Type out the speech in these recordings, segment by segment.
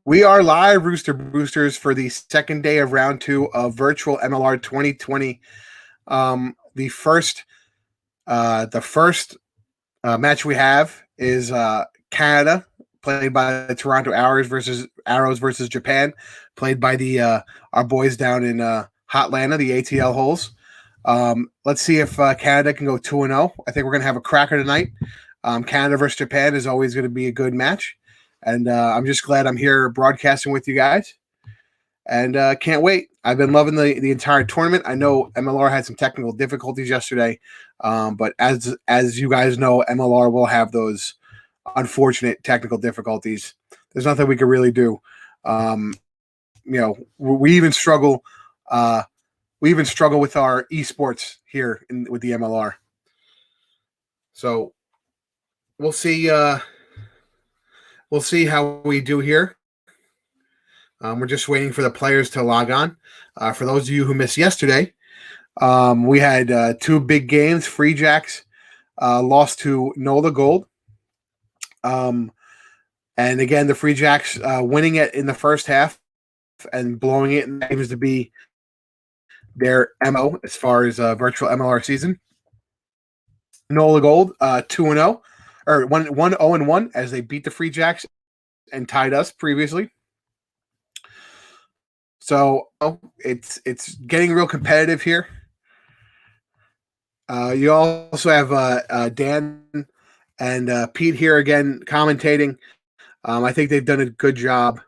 We are live, Rooster Boosters, for the second day of round 2 of Virtual MLR 2020. The first match we have is Canada, played by the Toronto Arrows versus Japan, played by the our boys down in Hotlanta, the ATLHoles. Let's see if Canada can go 2-0. I think we're going to have a cracker tonight. Canada versus Japan is always going to be a good match. And I'm just glad I'm here broadcasting with you guys. And can't wait. I've been loving the entire tournament. I know MLR had some technical difficulties yesterday. But as you guys know, MLR will have those unfortunate technical difficulties. There's nothing we can really do. We even struggle. We even struggle with our esports here with the MLR. So we'll see. We'll see how we do here. We're just waiting for the players to log on. For those of you who missed yesterday, we had two big games. Free Jacks lost to NOLA Gold. And again, the Free Jacks winning it in the first half and blowing it seems to be their MO as far as virtual MLR season. NOLA Gold 2-0 or 1-0-1 as they beat the Free Jacks and tied us previously. So it's getting real competitive here. You also have Dan and Pete here again commentating. I think they've done a good job.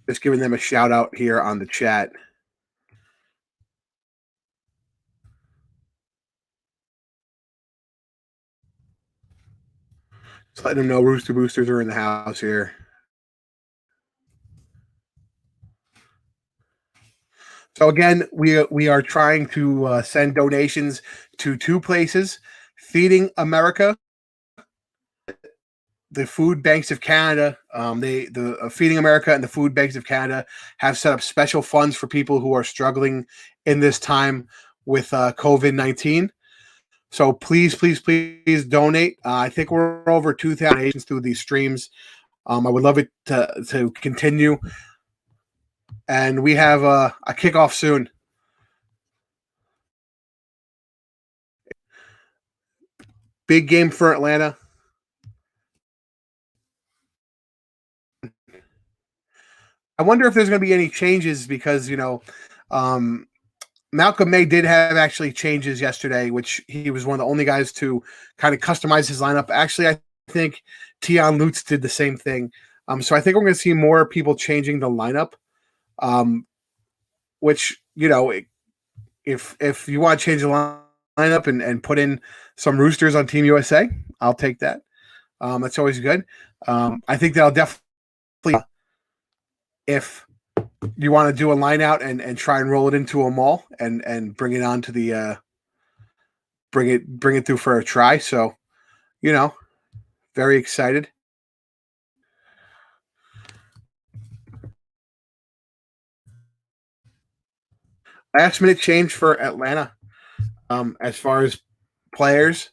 Just giving them a shout out here on the chat. Just letting them know Rooster Boosters are in the house here. So again, we are trying to send donations to two places: Feeding America, the Food Banks of Canada. The Feeding America and the Food Banks of Canada have set up special funds for people who are struggling in this time with COVID-19. So please donate. I think we're over 2,000 donations through these streams. I would love it to continue. And we have a kickoff soon. Big game for Atlanta. I wonder if there's going to be any changes because, Malcolm May did have actually changes yesterday, which he was one of the only guys to kind of customize his lineup. Actually, I think Tion Lutz did the same thing. So I think we're going to see more people changing the lineup, which, if you want to change the lineup and put in some Roosters on Team USA, I'll take that. That's always good. I think that'll definitely, if you want to do a line out and try and roll it into a mall and bring it on to the bring it through for a try. So, very excited. Last minute change for Atlanta as far as players.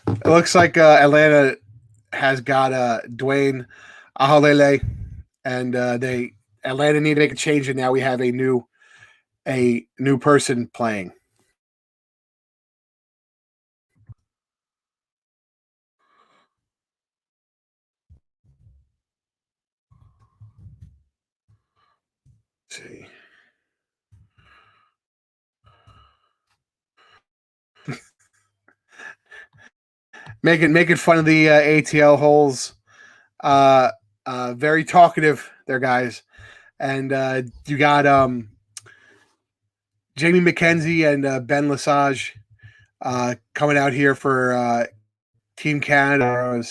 It looks like Atlanta has got Dwayne Aholele, and Atlanta need to make a change, and now we have a new person playing. Let's see. Making fun of the ATLHoles. Very talkative there, guys. And you got Jamie McKenzie and Ben Lesage coming out here for Team Canada.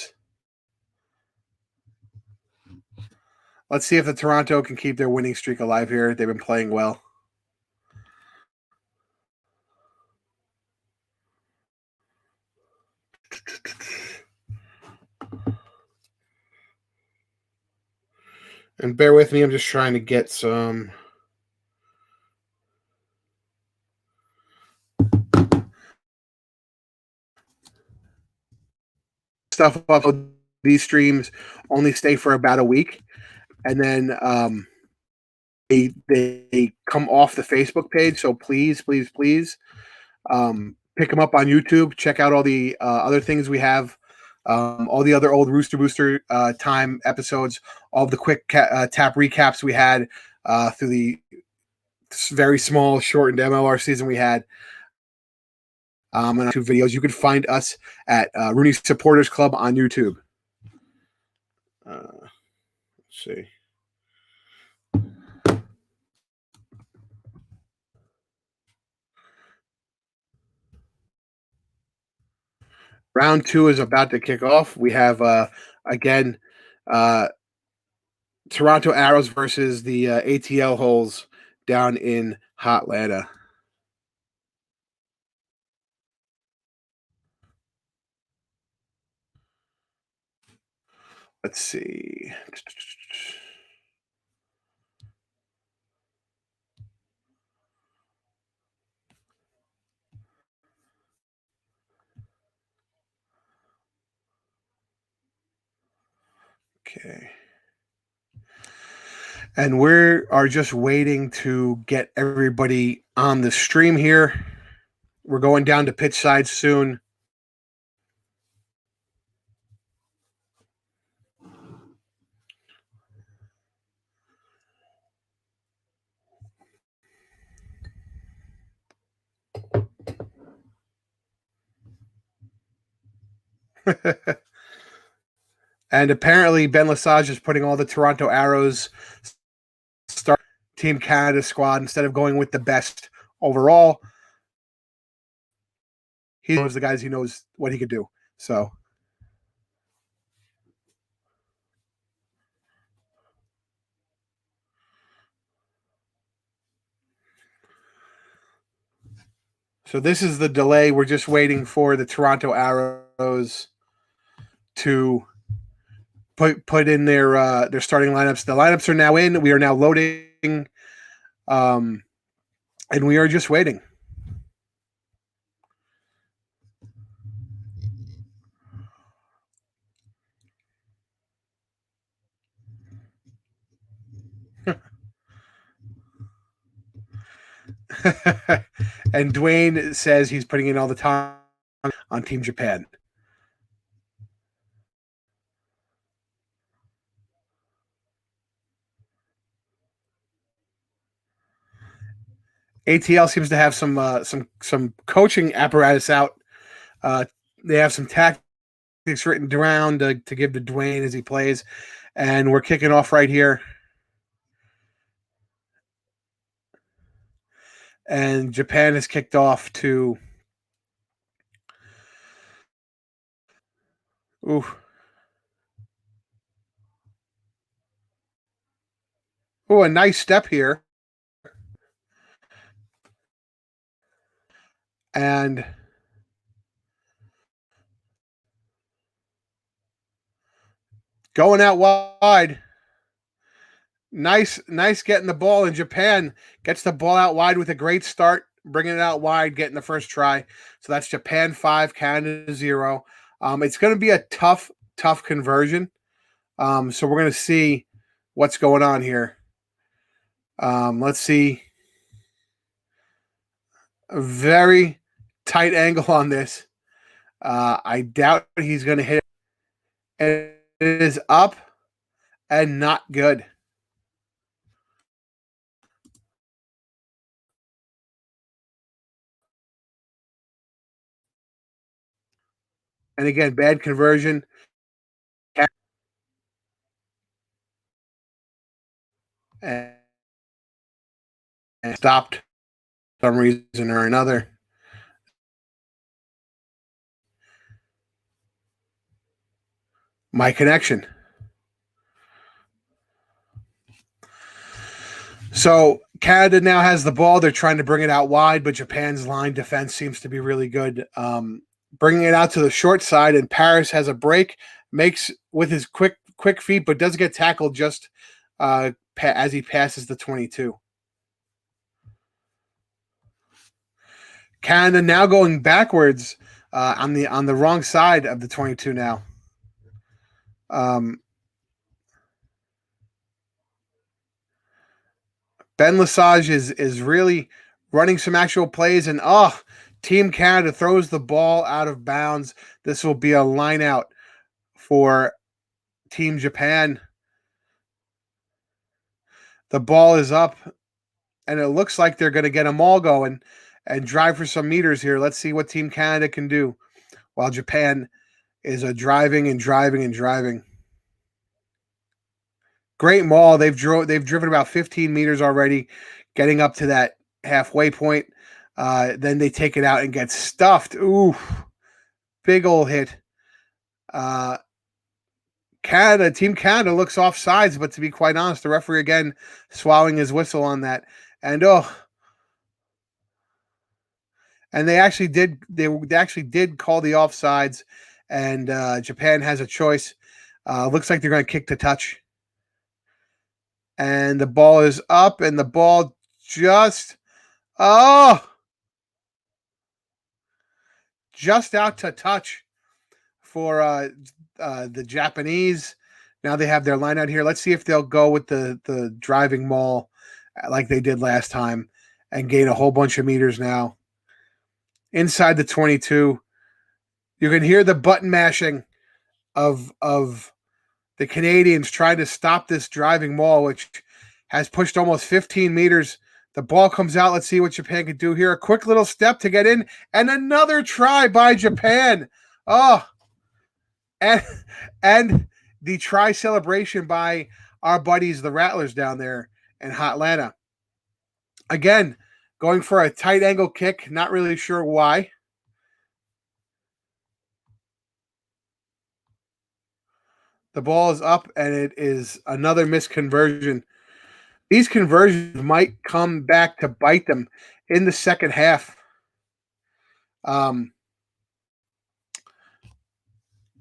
Let's see if the Toronto can keep their winning streak alive here. They've been playing well. And bear with me, I'm just trying to get some stuff up. These streams only stay for about a week, and then they come off the Facebook page. So please, please, please pick them up on YouTube. Check out all the other things we have, all the other old Rooster Booster time episodes, all the quick tap recaps we had through the very small, shortened MLR season we had. And 2 videos. You can find us at Rooney Supporters Club on YouTube. Let's see. Round 2 is about to kick off. We have again Toronto Arrows versus the ATLHoles down in Hotlanta. Let's see. Okay. And we are just waiting to get everybody on the stream here. We're going down to pitch side soon. And apparently Ben Lesage is putting all the Toronto Arrows start Team Canada squad instead of going with the best overall. He knows the guys. He knows what he could do. So this is the delay. We're just waiting for the Toronto Arrows to put in their starting lineups. The lineups are now in. We are now loading, and we are just waiting. And Dwayne says he's putting in all the time on Team Japan. ATL seems to have some coaching apparatus out. They have some tactics written down to give to Dwayne as he plays, and we're kicking off right here. And Japan has kicked off to. Ooh. Oh, a nice step here. And going out wide. Nice getting the ball. And Japan gets the ball out wide with a great start, bringing it out wide, getting the first try. So that's Japan 5, Canada 0. It's going to be a tough conversion. So we're going to see what's going on here. Let's see. A very tight angle on this. I doubt he's going to hit it. And it is up and not good. And again, bad conversion. And stopped for some reason or another. My connection. So Canada now has the ball. They're trying to bring it out wide, but Japan's line defense seems to be really good. Bringing it out to the short side, and Paris has a break, makes with his quick feet, but does get tackled just as he passes the 22. Canada now going backwards on the wrong side of the 22 now. Ben Lesage is really running some actual plays, and Team Canada throws the ball out of bounds. This will be a line out for Team Japan. The ball is up, and it looks like they're going to get them all going and drive for some meters here. Let's see what Team Canada can do while Japan is driving and driving and driving. Great maul. They've driven about 15 meters already, getting up to that halfway point. Then they take it out and get stuffed. Ooh, big old hit. Team Canada looks offsides, but to be quite honest, the referee again swallowing his whistle on that. And they actually did. They actually did call the offsides, and Japan has a choice. Looks like they're going to kick to touch, and the ball is up, and the ball just out to touch for the Japanese. Now they have their line out here. Let's see if they'll go with the driving maul like they did last time and gain a whole bunch of meters now. Inside the 22, you can hear the button mashing of the Canadians trying to stop this driving maul, which has pushed almost 15 meters. The ball comes out. Let's see what Japan can do here. A quick little step to get in, and another try by Japan. And the try celebration by our buddies, the Rattlers, down there in Hotlanta. Again, going for a tight angle kick. Not really sure why. The ball is up, and it is another missed conversion. These conversions might come back to bite them in the second half.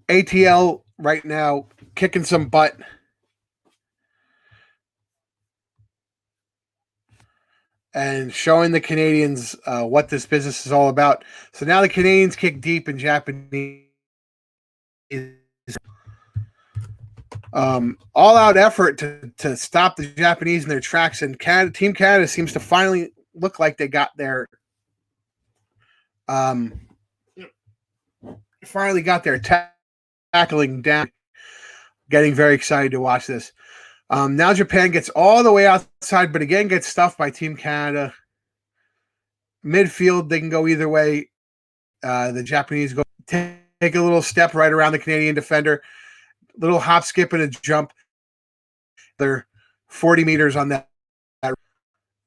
ATL right now kicking some butt. And showing the Canadians what this business is all about. So now the Canadians kick deep in Japanese. All-out effort to stop the Japanese in their tracks, and Team Canada seems to finally look like they got their tackling down. Getting very excited to watch this. Now Japan gets all the way outside, but again gets stuffed by Team Canada. Midfield, they can go either way. The Japanese go take a little step right around the Canadian defender. Little hop, skip, and a jump. They're 40 meters on that.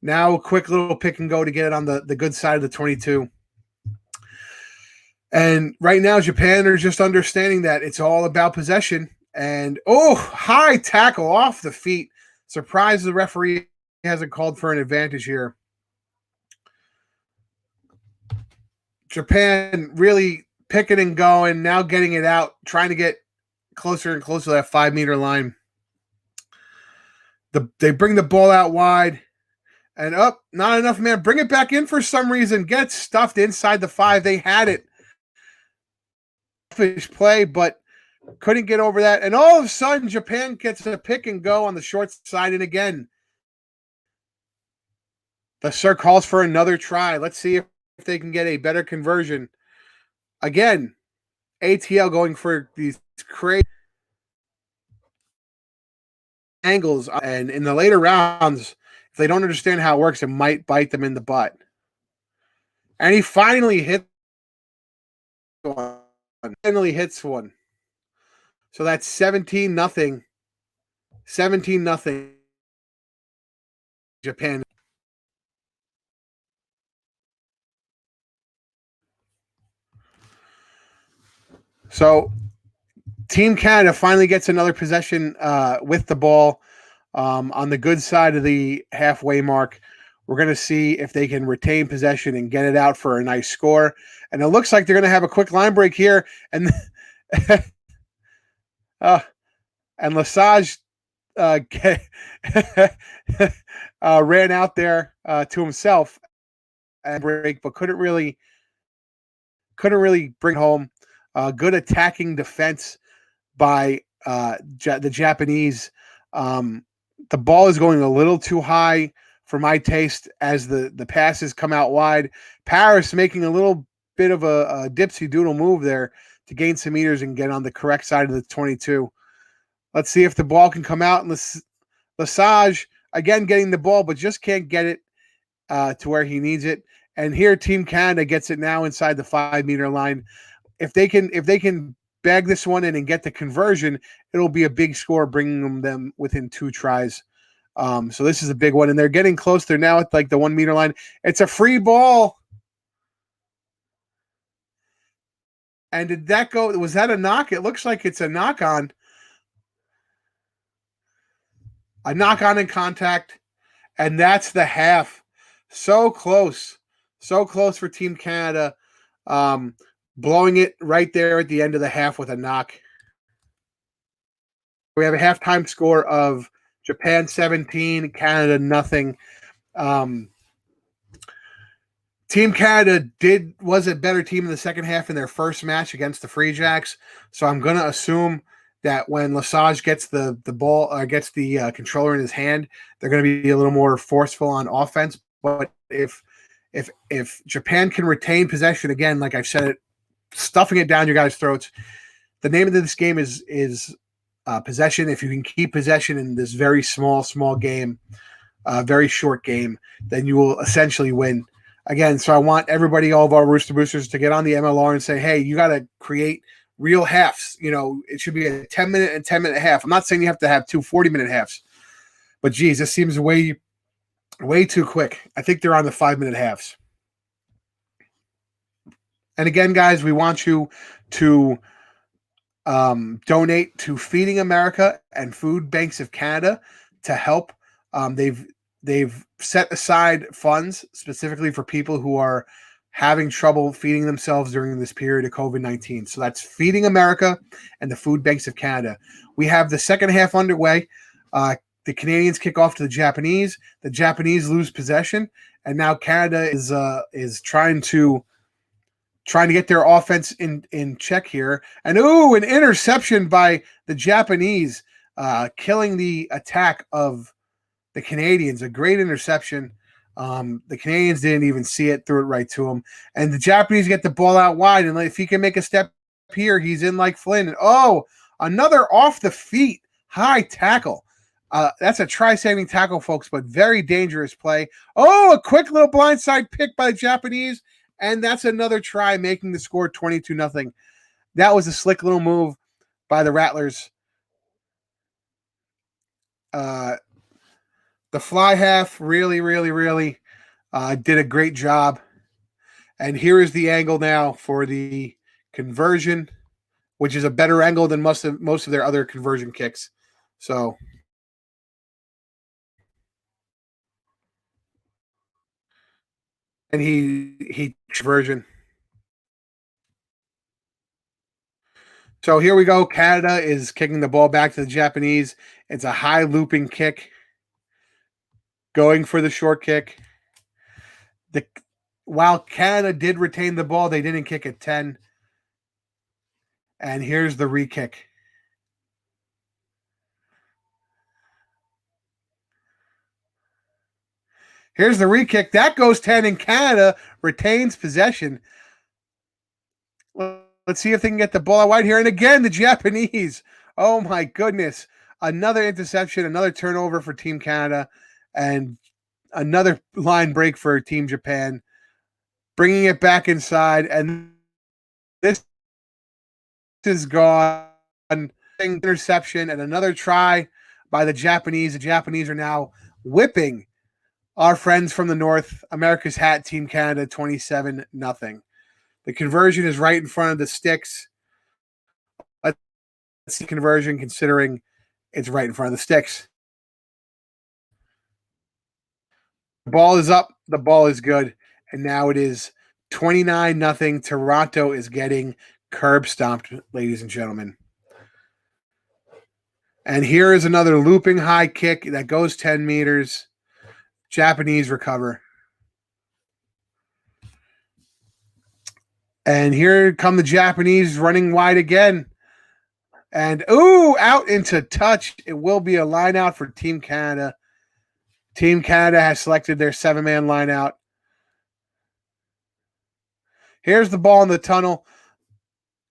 Now a quick little pick and go to get it on the good side of the 22. And right now, Japan are just understanding that it's all about possession. And, high tackle off the feet. Surprised the referee hasn't called for an advantage here. Japan really picking and going, now getting it out, trying to get closer and closer to that 5-meter line. They bring the ball out wide. And not enough, man. Bring it back in for some reason. Get stuffed inside the 5. They had it. Fish play, but couldn't get over that. And all of a sudden, Japan gets a pick and go on the short side. And again, the sir calls for another try. Let's see if they can get a better conversion. Again, ATL going for these crazy angles. And in the later rounds, if they don't understand how it works, it might bite them in the butt. And he finally hits one. So that's 17-0. 17-0. Japan. So Team Canada finally gets another possession with the ball on the good side of the halfway mark. We're going to see if they can retain possession and get it out for a nice score. And it looks like they're going to have a quick line break here. And and Lesage ran out there to himself and break, but couldn't really bring home. Good attacking defense by the Japanese. Um, the ball is going a little too high for my taste as the passes come out wide. Paris making a little bit of a dipsy doodle move there to gain some meters and get on the correct side of the 22. Let's see if the ball can come out. And Lesage, again, getting the ball, but just can't get it to where he needs it. And here, Team Canada gets it now inside the 5-meter line. If they can bag this one in and get the conversion, it'll be a big score, bringing them within 2 tries. So this is a big one, and they're getting close. They're now at like the 1-meter line. It's a free ball. And did that go? Was that a knock? It looks like it's a knock on. A knock on in contact, and that's the half. So close for Team Canada, blowing it right there at the end of the half with a knock. We have a halftime score of Japan 17, Canada nothing. Team Canada was a better team in the second half in their first match against the Free Jacks, so I'm going to assume that when Lesage gets the ball, gets the controller in his hand, they're going to be a little more forceful on offense. But if Japan can retain possession again, like I've said it, stuffing it down your guys' throats. The name of this game is possession. If you can keep possession in this very small game, very short game, then you will essentially win. Again, so I want everybody, all of our Rooster Boosters, to get on the MLR and say, hey, you got to create real halves. You know, it should be a 10-minute and 10-minute half. I'm not saying you have to have 2 40-minute halves, but geez, this seems way too quick. I think they're on the 5-minute halves. And again, guys, we want you to donate to Feeding America and Food Banks of Canada to help. They've set aside funds specifically for people who are having trouble feeding themselves during this period of COVID-19. So that's Feeding America and the Food Banks of Canada. We have the second half underway. The Canadians kick off to the Japanese. The Japanese lose possession, and now Canada is trying to get their offense in check here. And an interception by the Japanese, killing the attack of the Canadians. A great interception. The Canadians didn't even see it, threw it right to him. And the Japanese get the ball out wide, and if he can make a step here, he's in like Flynn. And another off the feet high tackle. That's a try-saving tackle, folks, but very dangerous play. A quick little blindside pick by the Japanese, and that's another try, making the score 22-0. That was a slick little move by the Rattlers. The fly half really did a great job. And here is the angle now for the conversion, which is a better angle than most of their other conversion kicks. So and he conversion. So here we go. Canada is kicking the ball back to the Japanese. It's a high looping kick. Going for the short kick. While Canada did retain the ball, they didn't kick at 10. And here's the re-kick. Here's the re-kick. That goes 10, and Canada retains possession. Let's see if they can get the ball out wide here. And again, the Japanese. Oh, my goodness. Another interception, another turnover for Team Canada, and another line break for Team Japan. Bringing it back inside, and this is gone. Interception and another try by the Japanese. The Japanese are now whipping our friends from the North, America's Hat, Team Canada, 27-0. The conversion is right in front of the sticks. Let's see conversion, considering it's right in front of the sticks. The ball is up. The ball is good. And now it is 29-0. Toronto is getting curb stomped, ladies and gentlemen. And here is another looping high kick that goes 10 meters. Japanese recover. And here come the Japanese running wide again. And, out into touch. It will be a line out for Team Canada. Team Canada has selected their 7-man line out. Here's the ball in the tunnel.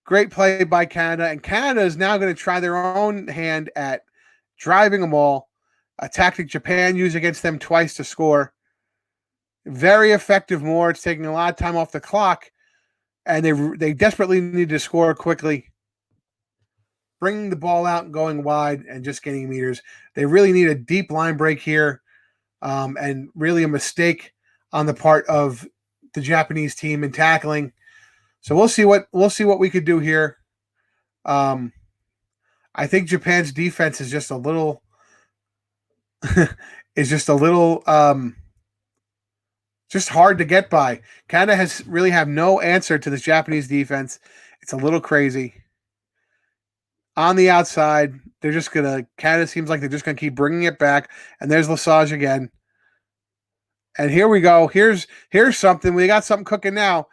Great play by Canada. And Canada is now going to try their own hand at driving them all. A tactic Japan used against them twice to score. Very effective more. It's taking a lot of time off the clock. And they desperately need to score quickly. Bringing the ball out and going wide and just getting meters. They really need a deep line break here. And really a mistake on the part of the Japanese team in tackling. So we'll see what we could do here. I think Japan's defense is just a little just hard to get by. Canada really have no answer to this Japanese defense. It's a little crazy. On the outside, Canada seems like they're just gonna keep bringing it back. And there's Lesage again. And here we go. Here's something. We got something cooking now.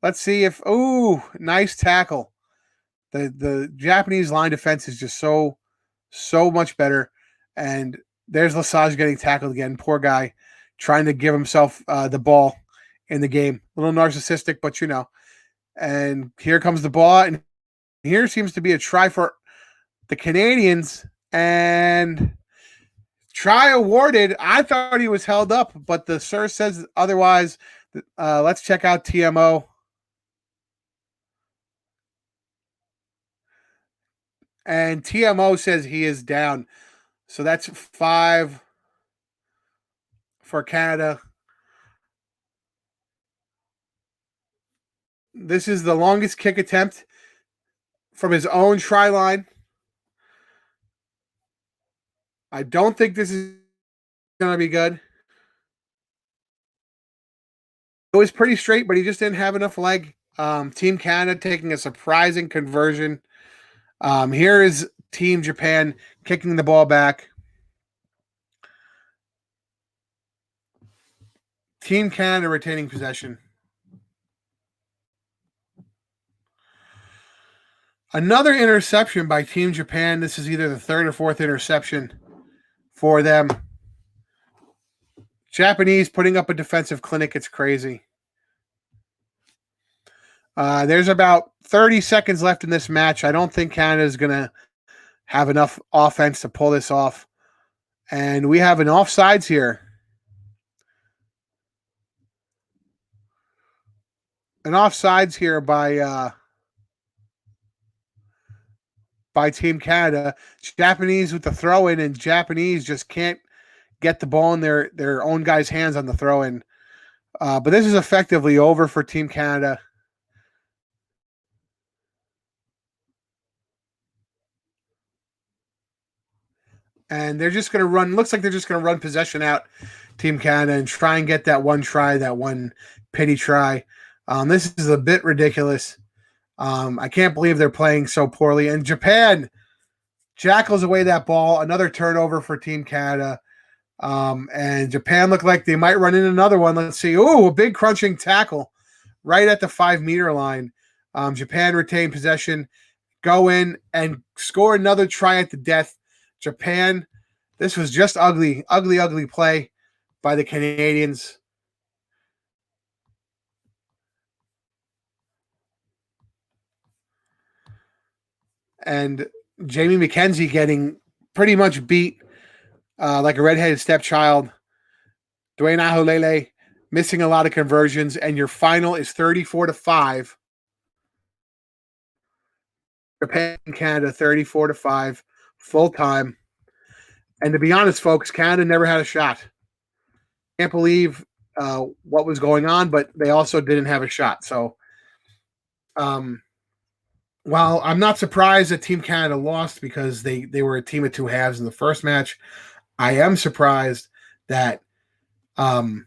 Let's see if nice tackle. The Japanese line defense is just so much better. And there's Lesage getting tackled again. Poor guy, trying to give himself the ball in the game. A little narcissistic, but And here comes the ball, and here seems to be a try for the Canadians, and try awarded. I thought he was held up, but the sir says otherwise. Let's check out TMO. And TMO says he is down. So that's 5 for Canada. This is the longest kick attempt from his own try line. I don't think this is going to be good. It was pretty straight, but he just didn't have enough leg. Team Canada taking a surprising conversion. Here is Team Japan kicking the ball back. Team Canada retaining possession. Another interception by Team Japan. This is either the 3rd or 4th interception for them. Japanese putting up a defensive clinic. It's crazy. There's about 30 seconds left in this match. I don't think Canada is going to have enough offense to pull this off. And we have an offsides here. An offsides here by Team Canada. Japanese with the throw-in, and Japanese just can't get the ball in their own guys' hands on the throw-in. But this is effectively over for Team Canada. And they're just going to run. Looks like they're just going to run possession out, Team Canada, and try and get that one try, that one pity try. This is a bit ridiculous. I can't believe they're playing so poorly. And Japan jackals away that ball. Another turnover for Team Canada. And Japan look like they might run in another one. Let's see. A big crunching tackle right at the 5-meter line. Japan retain possession, go in and score another try at the death. Japan, this was just ugly play by the Canadians. And Jamie McKenzie getting pretty much beat like a redheaded stepchild. Dwayne Ahulele missing a lot of conversions, and your final is 34-5. Japan, Canada, 34-5, full time. And to be honest, folks, Canada never had a shot. Can't believe what was going on, but they also didn't have a shot. So, while I'm not surprised that Team Canada lost because they were a team of two halves in the first match, I am surprised that Team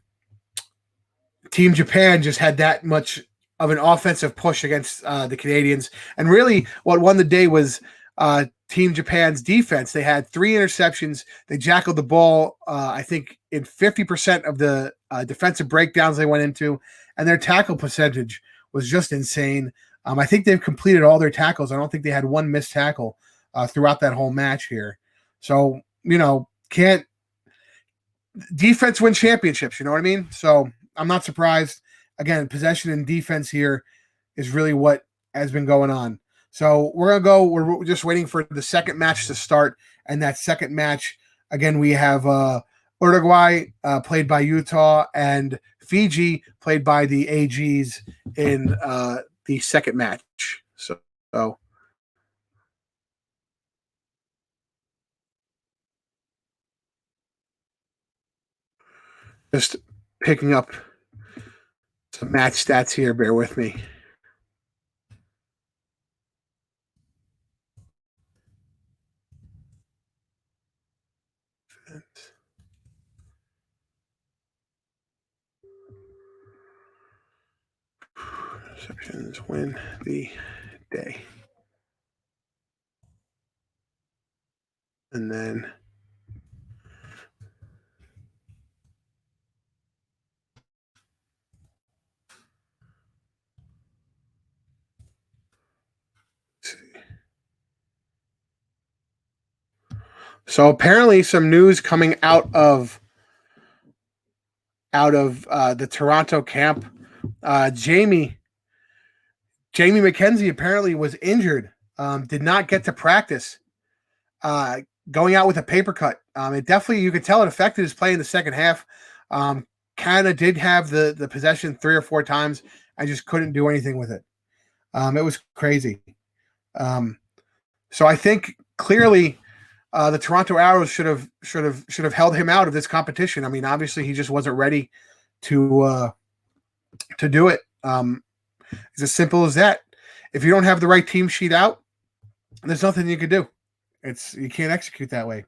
Japan just had that much of an offensive push against the Canadians. And really what won the day was Team Japan's defense. They had 3 interceptions. They jackled the ball, I think, in 50% of the defensive breakdowns they went into, and their tackle percentage was just insane. I think they've completed all their tackles. I don't think they had one missed tackle throughout that whole match here. So, can't defense win championships, you know what I mean? So I'm not surprised. Again, possession and defense here is really what has been going on. So we're just waiting for the second match to start. And that second match, again, we have Uruguay played by Utah and Fiji played by the AGs in the second match. So just picking up some match stats here. Bear with me. Receptions win the day. And then so apparently some news coming out of the Toronto camp. Jamie McKenzie apparently was injured, did not get to practice, going out with a paper cut. It definitely, you could tell it affected his play in the second half. Canada did have the possession 3 or 4 times. I just couldn't do anything with it. It was crazy. So I think clearly the Toronto Arrows should have held him out of this competition. I mean, obviously he just wasn't ready to do it. It's as simple as that. If you don't have the right team sheet out, there's nothing you can do. You can't execute that way.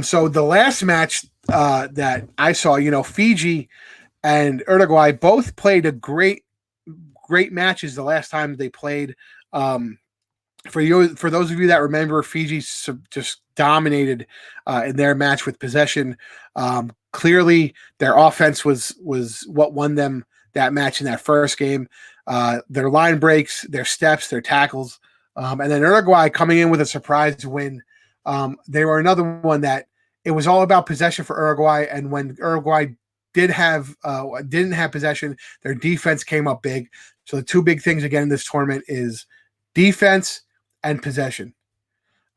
So the last match that I saw, Fiji and Uruguay both played a great matches the last time they played. For those of you that remember, Fiji just dominated in their match with possession. Clearly, their offense was what won them that match in that first game. Their line breaks, their steps, their tackles, and then Uruguay coming in with a surprise win. They were another one that it was all about possession for Uruguay, and when Uruguay didn't have possession, their defense came up big. So the two big things again in this tournament is defense and possession.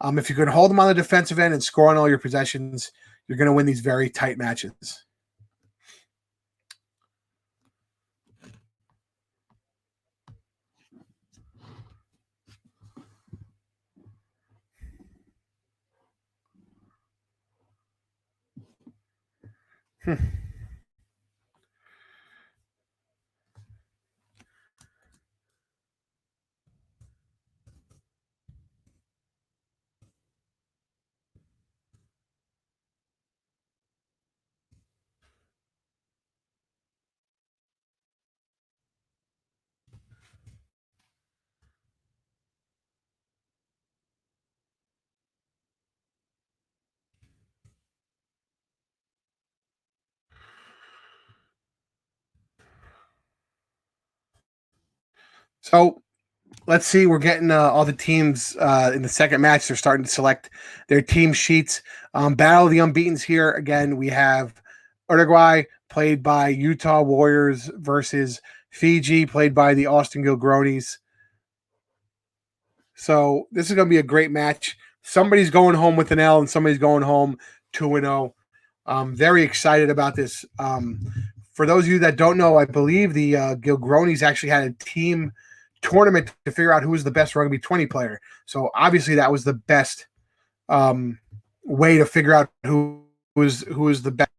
If you can hold them on the defensive end and score on all your possessions, you're going to win these very tight matches. So let's see. We're getting all the teams in the second match. They're starting to select their team sheets. Battle of the Unbeatens here. Again, we have Uruguay played by Utah Warriors versus Fiji played by the Austin Gilgronis. So this is going to be a great match. Somebody's going home with an L and somebody's going home 2-0. I'm very excited about this. For those of you that don't know, I believe the Gilgronis actually had a team tournament to figure out who was the best rugby 20 player. So obviously that was the best way to figure out who was the best.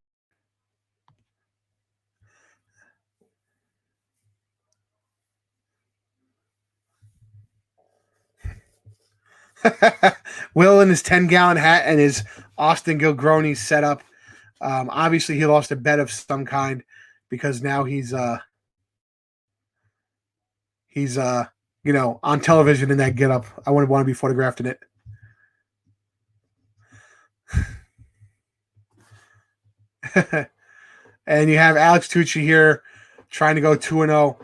Will in his 10-gallon hat and his Austin Gilgroni setup. Obviously he lost a bet of some kind because now he's on television in that getup. I wouldn't want to be photographed in it. And you have Alex Tucci here trying to go 2-0.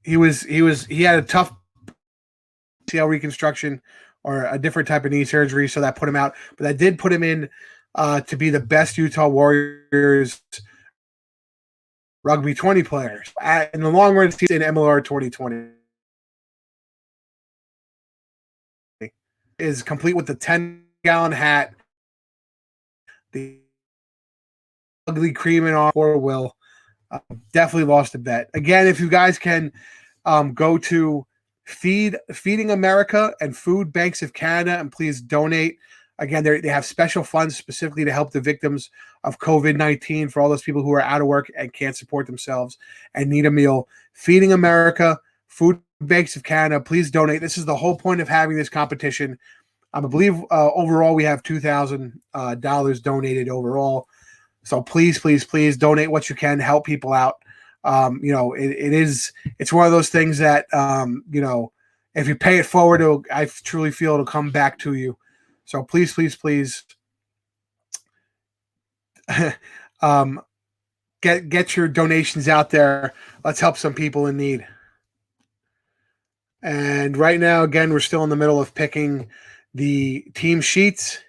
He had a tough ACL reconstruction or a different type of knee surgery, so that put him out. But that did put him in to be the best Utah Warriors rugby 20 players in the long run in MLR 2020. Is complete with the 10-gallon hat, the ugly cream and all. Poor Will. Definitely lost a bet. Again, if you guys can go to Feeding America and Food Banks of Canada and please donate. Again, they have special funds specifically to help the victims of COVID-19 for all those people who are out of work and can't support themselves and need a meal. Feeding America, Food Banks of Canada, please donate. This is the whole point of having this competition. I believe overall we have $2,000 donated overall. So please, please, please donate what you can, help people out. It's one of those things that, if you pay it forward, I truly feel it'll come back to you. So please, please, please get your donations out there. Let's help some people in need. And right now, again, we're still in the middle of picking the team sheets.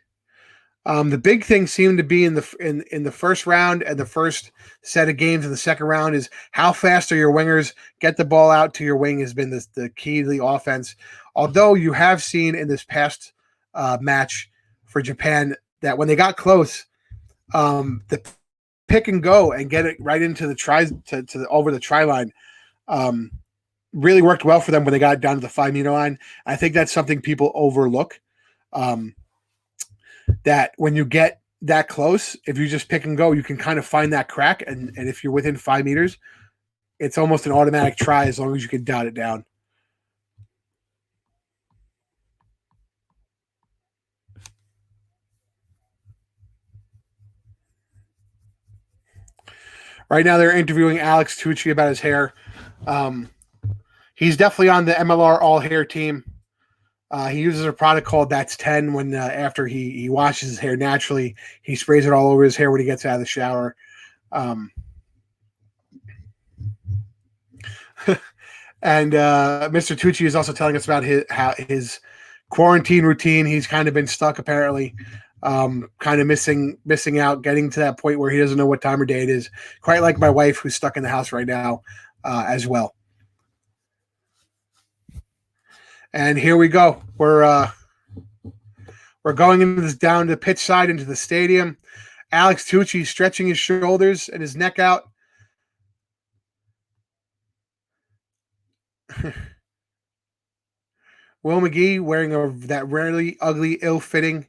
The big thing seemed to be in the first round and the first set of games in the second round is how fast are your wingers. Get the ball out to your wing has been the key to the offense. Although you have seen in this past match for Japan that when they got close, the pick and go and get it right into the tries to over the try line really worked well for them when they got down to the 5-meter line. I think that's something people overlook. That when you get that close, if you just pick and go, you can kind of find that crack. And if you're within 5 meters, it's almost an automatic try as long as you can dot it down. Right now, they're interviewing Alex Tucci about his hair. He's definitely on the MLR all hair team. He uses a product called That's 10 when after he washes his hair naturally, he sprays it all over his hair when he gets out of the shower. And Mr. Tucci is also telling us about his quarantine routine. He's kind of been stuck apparently, kind of missing out, getting to that point where he doesn't know what time of day it is. Quite like my wife who's stuck in the house right now as well. And here we go. We're going into this down to the pitch side into the stadium. Alex Tucci stretching his shoulders and his neck out. Will McGee wearing that rarely ugly, ill-fitting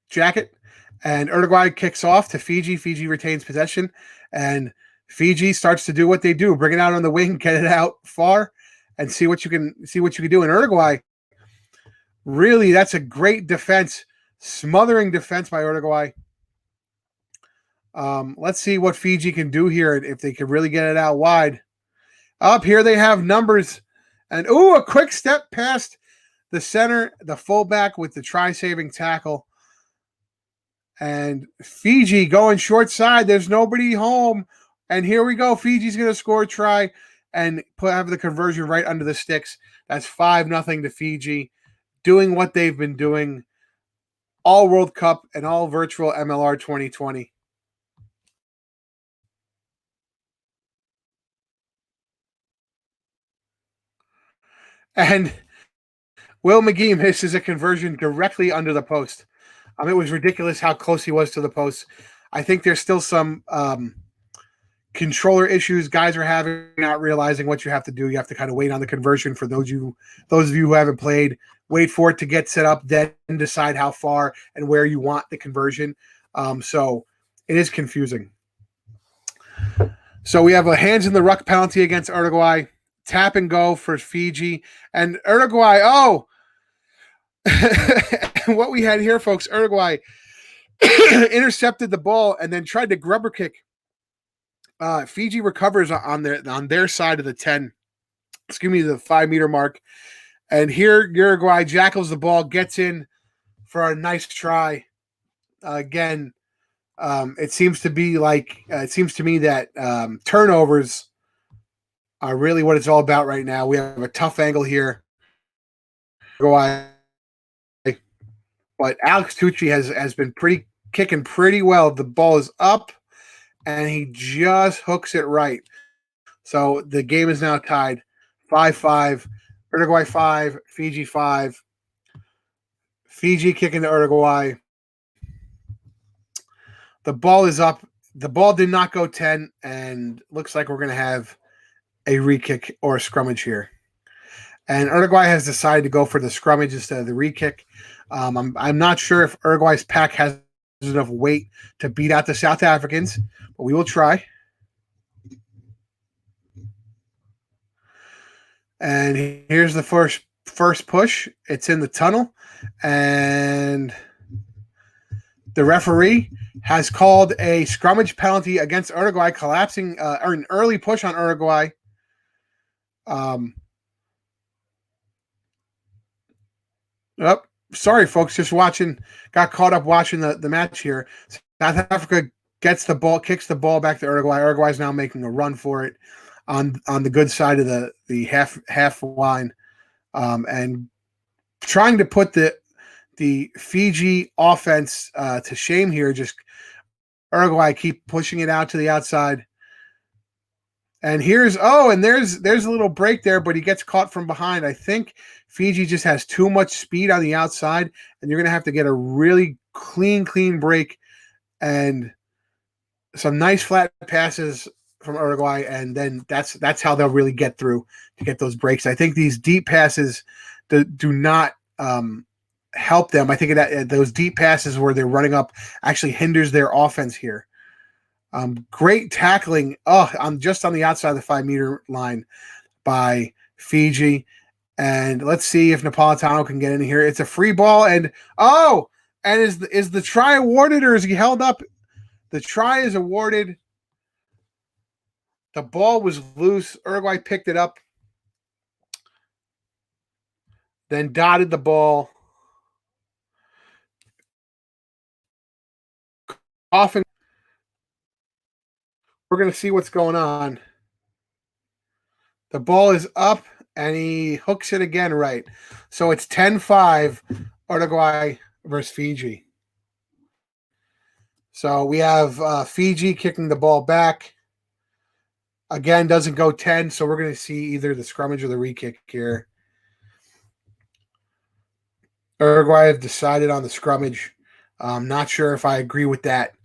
jacket. And Uruguay kicks off to Fiji. Fiji retains possession. And Fiji starts to do what they do. Bring it out on the wing, get it out far, and see what you can do. In Uruguay, really, that's a great defense. Smothering defense by Uruguay. Let's see what Fiji can do here if they can really get it out wide. Up here they have numbers. And, a quick step past the center, the fullback with the try-saving tackle. And Fiji going short side. There's nobody home. And here we go. Fiji's going to score a try and have the conversion right under the sticks. That's 5-0 to Fiji. Doing what they've been doing all World Cup and all virtual MLR 2020. And Will McGee misses a conversion directly under the post. It was ridiculous how close he was to the post. I think there's still some controller issues guys are having, not realizing what you have to do. You have to kind of wait on the conversion for those of you who haven't played. Wait for it to get set up, then decide how far and where you want the conversion. So it is confusing. So we have a hands in the ruck penalty against Uruguay. Tap and go for Fiji. And Uruguay, what we had here, folks, Uruguay intercepted the ball and then tried to grubber kick. Fiji recovers on their side of the 10. Excuse me, the 5-meter mark. And here Uruguay jackals the ball, gets in for a nice try. Again, it seems to me that turnovers are really what it's all about right now. We have a tough angle here. Uruguay, but Alex Tucci has been kicking pretty well. The ball is up, and he just hooks it right. So the game is now tied 5-5. Uruguay 5, Fiji 5. Fiji kicking to Uruguay. The ball is up. The ball did not go 10, and looks like we're going to have a re-kick or a scrummage here. And Uruguay has decided to go for the scrummage instead of the re-kick. I'm not sure if Uruguay's pack has enough weight to beat out the South Africans, but we will try. And here's the first push. It's in the tunnel, and the referee has called a scrummage penalty against Uruguay, collapsing or an early push on Uruguay. Sorry, folks, just watching. Got caught up watching the match here. South Africa gets the ball, kicks the ball back to Uruguay. Uruguay is now making a run for it on the good side of the half line, and trying to put the Fiji offense to shame here. Just Uruguay keep pushing it out to the outside. And there's a little break there, but he gets caught from behind. I think Fiji just has too much speed on the outside, and you're going to have to get a really clean break and some nice flat passes from Uruguay, and then that's how they'll really get through to get those breaks. I think these deep passes do not help them. I think that those deep passes where they're running up actually hinders their offense here. Great tackling. I'm just on the outside of the 5-meter line by Fiji. And let's see if Napolitano can get in here. It's a free ball. And is the try awarded, or is he held up? The try is awarded. The ball was loose. Uruguay picked it up. Then dotted the ball. Often we're going to see what's going on. The ball is up, and he hooks it again right. So it's 10-5, Uruguay versus Fiji. So we have Fiji kicking the ball back. Again, doesn't go 10, so we're going to see either the scrummage or the re-kick here. Uruguay have decided on the scrummage. I'm not sure if I agree with that.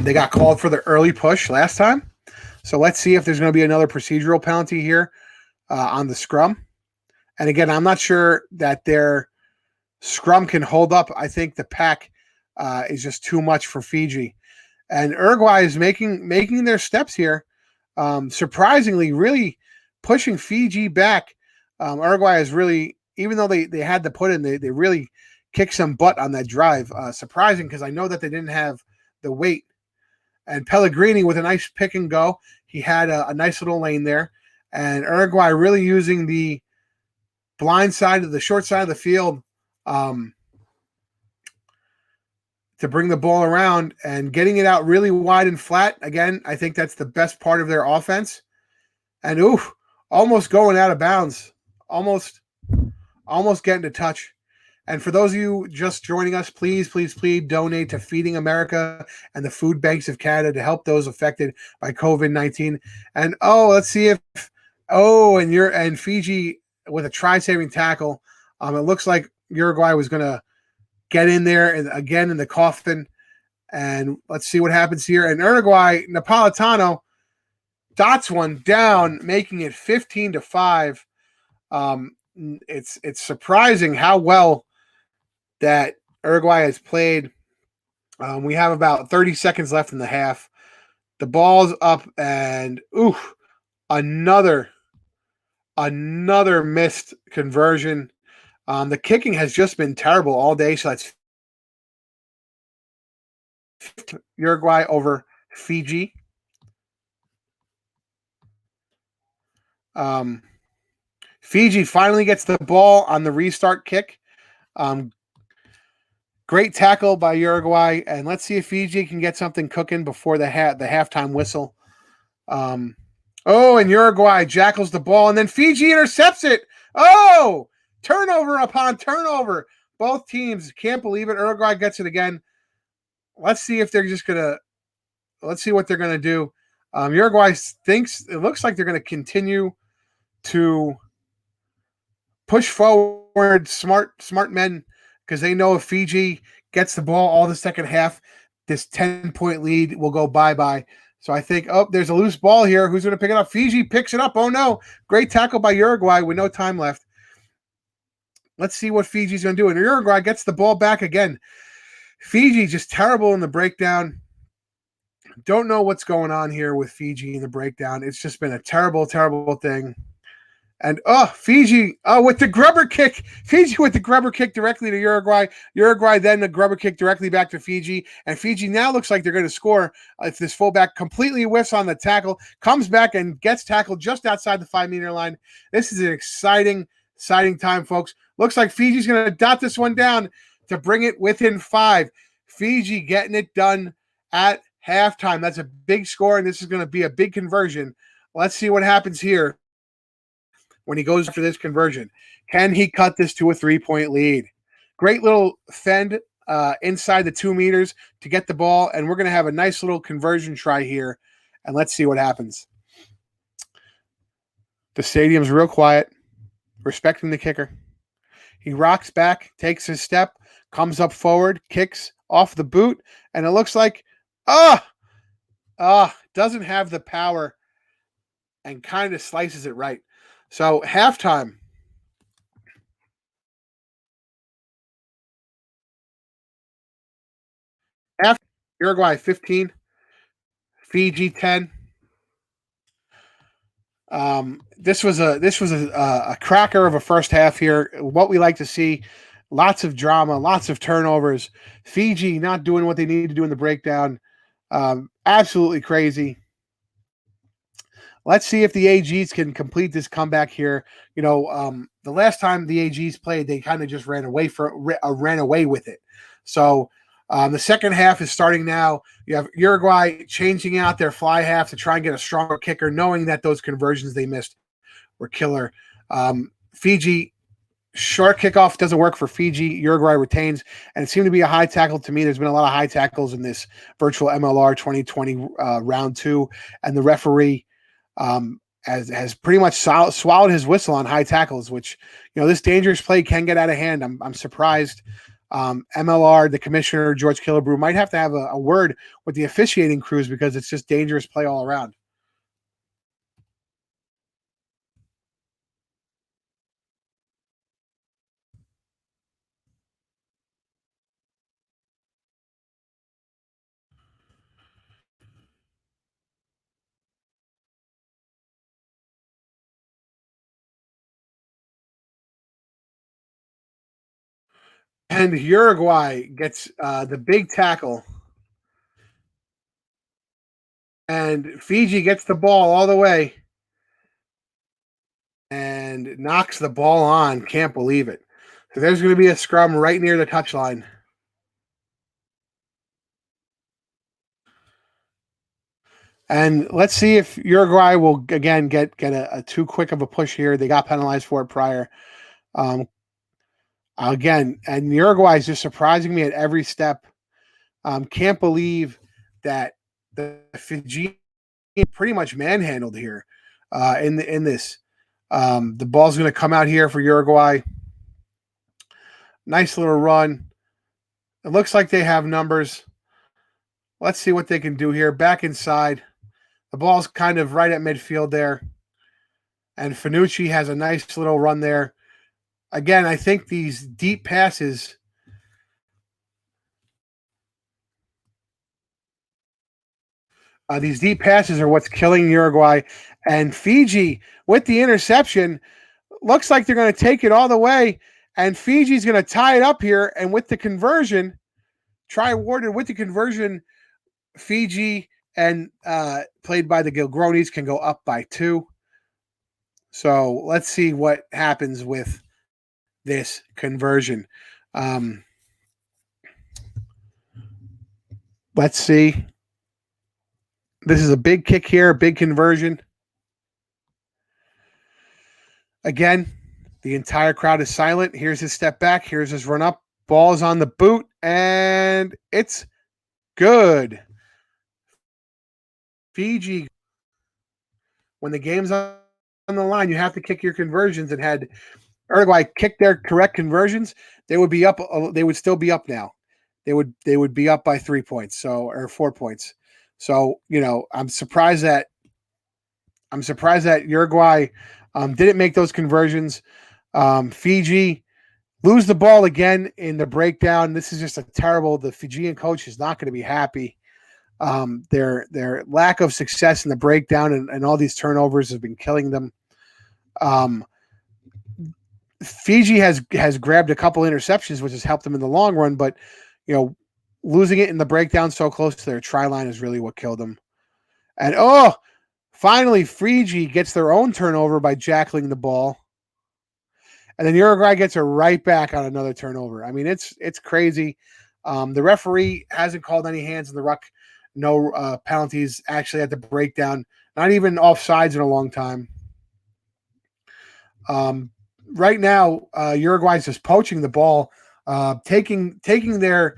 They got called for the early push last time. So let's see if there's going to be another procedural penalty here on the scrum. And again, I'm not sure that their scrum can hold up. I think the pack is just too much for Fiji. And Uruguay is making their steps here. Surprisingly, really pushing Fiji back. Uruguay is really, even though they had to put in, they really kicked some butt on that drive. Surprising, because I know that they didn't have the weight. And Pellegrini with a nice pick and go. He had a nice little lane there. And Uruguay really using the blind side of the short side of the field to bring the ball around and getting it out really wide and flat. Again, I think that's the best part of their offense. And almost going out of bounds. Almost getting to touch. And for those of you just joining us, please donate to Feeding America and the food banks of Canada to help those affected by COVID-19. And let's see if and Fiji with a try-saving tackle. It looks like Uruguay was going to get in there and again in the coffin. And let's see what happens here. And Uruguay, Napolitano dots one down, making it 15-5. It's surprising how well that Uruguay has played. We have about 30 seconds left in the half. The ball's up, and another missed conversion. The kicking has just been terrible all day, so that's Uruguay over Fiji. Fiji finally gets the ball on the restart kick. Great tackle by Uruguay, and let's see if Fiji can get something cooking before the halftime whistle. And Uruguay jackals the ball, and then Fiji intercepts it. Oh, turnover upon turnover. Both teams can't believe it. Uruguay gets it again. Let's see if they're just gonna. Let's see what they're gonna do. Uruguay thinks it looks like they're gonna continue to push forward. Smart men, because they know if Fiji gets the ball all the second half, this 10-point lead will go bye-bye. So I think, there's a loose ball here. Who's going to pick it up? Fiji picks it up. Oh, no. Great tackle by Uruguay with no time left. Let's see what Fiji's going to do. And Uruguay gets the ball back again. Fiji just terrible in the breakdown. Don't know what's going on here with Fiji in the breakdown. It's just been a terrible, terrible thing. And Fiji with the grubber kick. Fiji with the grubber kick directly to Uruguay. Uruguay then the grubber kick directly back to Fiji. And Fiji now looks like they're going to score if this fullback completely whiffs on the tackle, comes back and gets tackled just outside the 5-meter line. This is an exciting time, folks. Looks like Fiji's going to dot this one down to bring it within 5. Fiji getting it done at halftime. That's a big score, and this is going to be a big conversion. Let's see what happens here when he goes for this conversion. Can he cut this to a 3-point lead? Great little fend inside the 2 meters to get the ball, and we're going to have a nice little conversion try here, and let's see what happens. The stadium's real quiet, respecting the kicker. He rocks back, takes his step, comes up forward, kicks off the boot, and it looks like, doesn't have the power and kind of slices it right. So halftime. After Uruguay 15, Fiji 10. This was a cracker of a first half here. What we like to see, lots of drama, lots of turnovers. Fiji not doing what they need to do in the breakdown. Absolutely crazy. Let's see if the AGs can complete this comeback here. The last time the AGs played, they kind of just ran away with it. So the second half is starting now. You have Uruguay changing out their fly half to try and get a stronger kicker, knowing that those conversions they missed were killer. Fiji, short kickoff doesn't work for Fiji. Uruguay retains, and it seemed to be a high tackle to me. There's been a lot of high tackles in this virtual MLR 2020 round 2, and the referee has pretty much swallowed his whistle on high tackles, which, this dangerous play can get out of hand. I'm surprised. MLR, the commissioner, George Killebrew, might have to have a word with the officiating crews, because it's just dangerous play all around. And Uruguay gets the big tackle. And Fiji gets the ball all the way and knocks the ball on. Can't believe it. So there's going to be a scrum right near the touchline. And let's see if Uruguay will, again, get a too quick of a push here. They got penalized for it prior. Again, and Uruguay is just surprising me at every step. Can't believe that the Fiji pretty much manhandled here in this. The ball's going to come out here for Uruguay. Nice little run. It looks like they have numbers. Let's see what they can do here. Back inside. The ball's kind of right at midfield there. And Finucci has a nice little run there. Again, I think these deep passes are what's killing Uruguay. And Fiji, with the interception, looks like they're going to take it all the way. And Fiji's going to tie it up here. And with the conversion, try awarded with the conversion, Fiji and played by the Gilgronis can go up by 2. So let's see what happens with this conversion. Let's see. This is a big kick here, a big conversion. Again, the entire crowd is silent. Here's his step back. Here's his run up. Ball is on the boot, and it's good. Fiji, when the game's on the line, you have to kick your conversions. And had Uruguay kicked their correct conversions, they would be up. They would still be up now. They would be up by 3 points, or 4 points. So I'm surprised that Uruguay didn't make those conversions. Fiji lose the ball again in the breakdown. This is just a terrible. The Fijian coach is not going to be happy. Their lack of success in the breakdown and all these turnovers have been killing them. Fiji has grabbed a couple interceptions, which has helped them in the long run, but losing it in the breakdown so close to their try line is really what killed them. And finally, Fiji gets their own turnover by jackling the ball. And then Uruguay gets it right back on another turnover. I mean, it's crazy. The referee hasn't called any hands in the ruck. No penalties actually at the breakdown. Not even offsides in a long time. Right now, Uruguay's just poaching the ball, taking their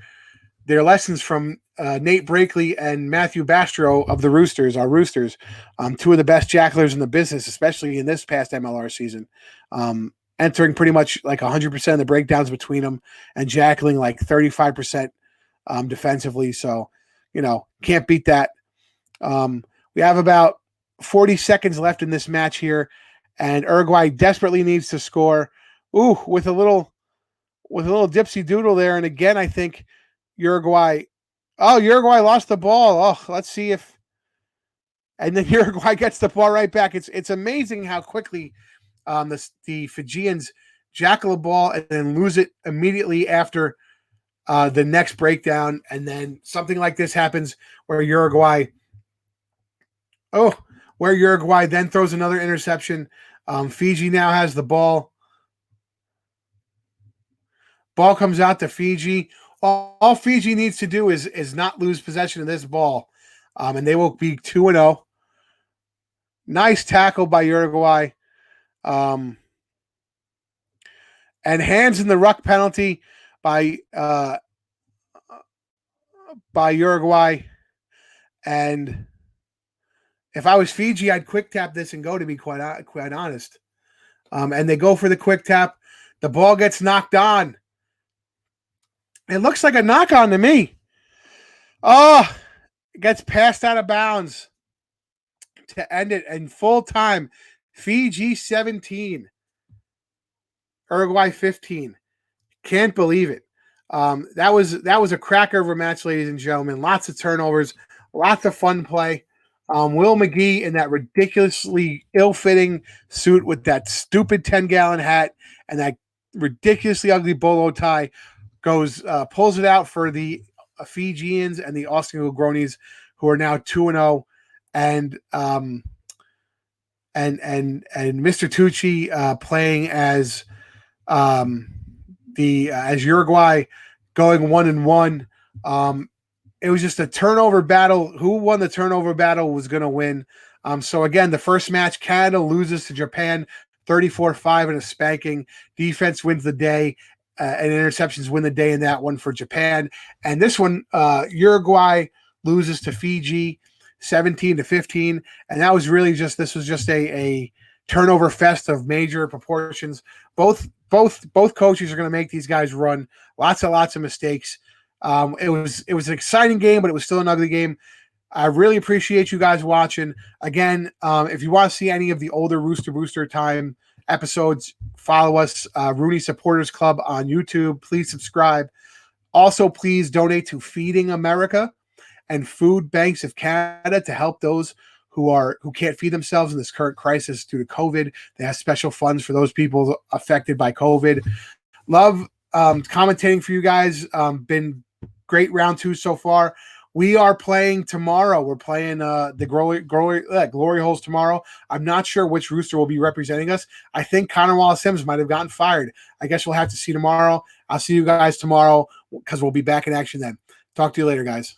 lessons from Nate Brakely and Matthew Bastro of the Roosters, our Roosters, 2 of the best jacklers in the business, especially in this past MLR season. Entering pretty much like 100% of the breakdowns between them and jackling like 35% defensively. So, can't beat that. We have about 40 seconds left in this match here, and Uruguay desperately needs to score. Ooh, with a little dipsy doodle there. And again, I think Uruguay lost the ball. Oh, let's see if, and then Uruguay gets the ball right back. It's amazing how quickly the Fijians jackal a ball and then lose it immediately after the next breakdown. And then something like this happens where Uruguay then throws another interception. Fiji now has the ball. Ball comes out to Fiji. All Fiji needs to do is not lose possession of this ball, and they will be 2-0. Nice tackle by Uruguay. And hands in the ruck penalty by Uruguay. And if I was Fiji, I'd quick tap this and go, to be quite honest. And they go for the quick tap. The ball gets knocked on. It looks like a knock on to me. Oh, it gets passed out of bounds to end it in full time. Fiji 17, Uruguay 15. Can't believe it. That was a cracker of a match, ladies and gentlemen. Lots of turnovers, lots of fun play. Will McGee in that ridiculously ill-fitting suit with that stupid 10-gallon hat and that ridiculously ugly bolo tie pulls it out for the Fijians and the Austin Gilgronis, who are now 2-0, and Mr. Tucci playing as Uruguay going 1-1. It was just a turnover battle. Who won the turnover battle was going to win. So again, the first match, Canada loses to Japan 34-5 in a spanking. Defense wins the day, and interceptions win the day in that one for Japan. And this one, Uruguay loses to Fiji 17-15, and that was really just a turnover fest of major proportions. Both coaches are going to make these guys run lots of mistakes. It was an exciting game, but it was still an ugly game. I really appreciate you guys watching. Again, if you want to see any of the older Rooster Time episodes, follow us, Rooney Supporters Club on YouTube. Please subscribe. Also, please donate to Feeding America and Food Banks of Canada to help those who can't feed themselves in this current crisis due to COVID. They have special funds for those people affected by COVID. Love commentating for you guys. Been great round 2 so far. We are playing tomorrow. We're playing the Glory Holes tomorrow. I'm not sure which Rooster will be representing us. I think Connor Wallace-Sims might have gotten fired. I guess we'll have to see tomorrow. I'll see you guys tomorrow because we'll be back in action then. Talk to you later, guys.